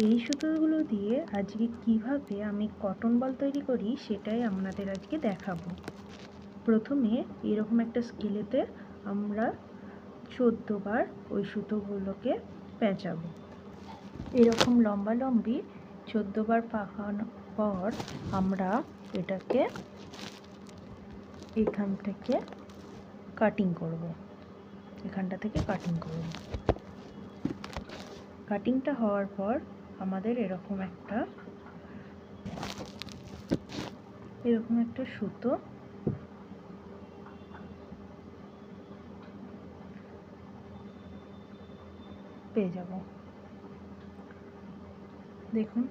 এই সুতোগুলো দিয়ে আজকে কিভাবে আমি কটন বল তৈরি করি সেটাই আপনাদের আজকে দেখাবো। প্রথমে এরকম একটা স্কেলেতে আমরা 14 বার ওই সুতোগুলোকে পেঁচাবো। এরকম লম্বালম্বি 14 বার পাকানোর পর আমরা এটাকে এখান থেকে কাটিং করব, এখানটা থেকে কাটিং করব। কাটিংটা হওয়ার পর আমাদের এরকম একটা সুতো পেয়ে যাব। দেখুন,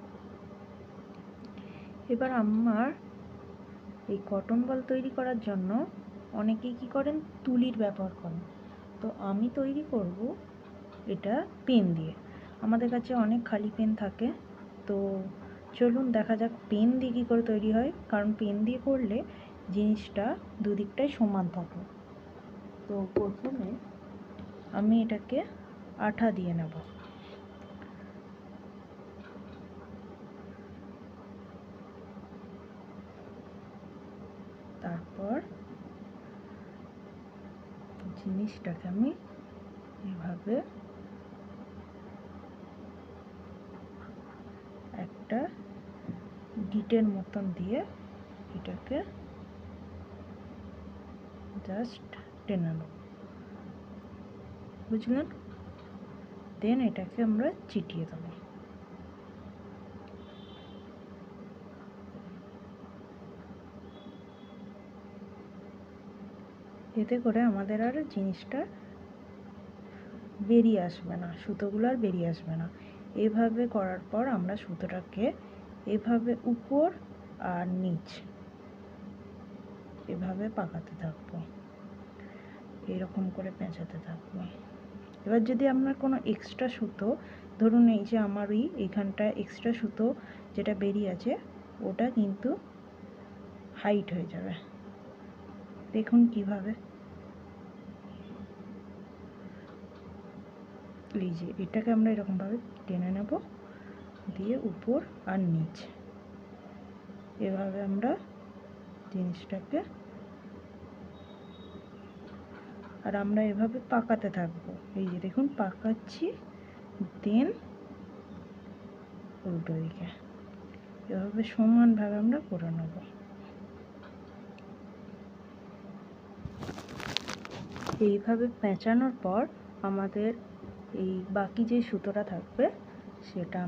এবার আমার এই কটন বল তৈরি করার জন্য অনেকেই কি করেন, তুলির ব্যবহার করেন। তো আমি তৈরি করব এটা পেন দিয়ে। আমাদের কাছে অনেক খালি পেন থাকে, তো চলুন দেখা যাক পেন দিয়ে কী করে তৈরি হয়। কারণ পেন দিয়ে করলে জিনিসটা দুদিকটাই সমান থাকে। তো প্রথমে আমি এটাকে আঠা দিয়ে নেব। তারপর জিনিসটাকে আমি এভাবে একটা গিটের মতন দিয়ে এটাকে জাস্ট টেনে নেব, বুঝলেন? দেন এটাকে আমরা চিটিয়ে দেবো। এতে করে আমাদের আর জিনিসটা বেরিয়ে আসবে না, সুতোগুলো আর বেরিয়ে আসবে না। এভাবে করার পর আমরা সুতোটাকে এভাবে উপর আর নিচ এভাবে পাকাতে থাকবো, এরকম করে পেঁচাতে থাকবো। এবার যদি আপনার কোনো এক্সট্রা সুতো, ধরুন এই যে আমার এইখানটা এক্সট্রা সুতো যেটা বেরিয়ে আছে, ওটা কিন্তু হাইট হয়ে যাবে। দেখুন কিভাবে, এই যে এটাকে আমরা এরকমভাবে টেনে নেব, দিয়ে উপর আর নিচ এভাবে আমরা জিনিসটাকে, আর আমরা এভাবে পাকাতে থাকবো। এই যে দেখুন পাকাচ্ছি, দেন উল্টো দিকে এভাবে সমানভাবে আমরা করে নেব। এইভাবে পেঁচানোর পর আমাদের এই বাকি যে সুতোটা থাকবে সেটা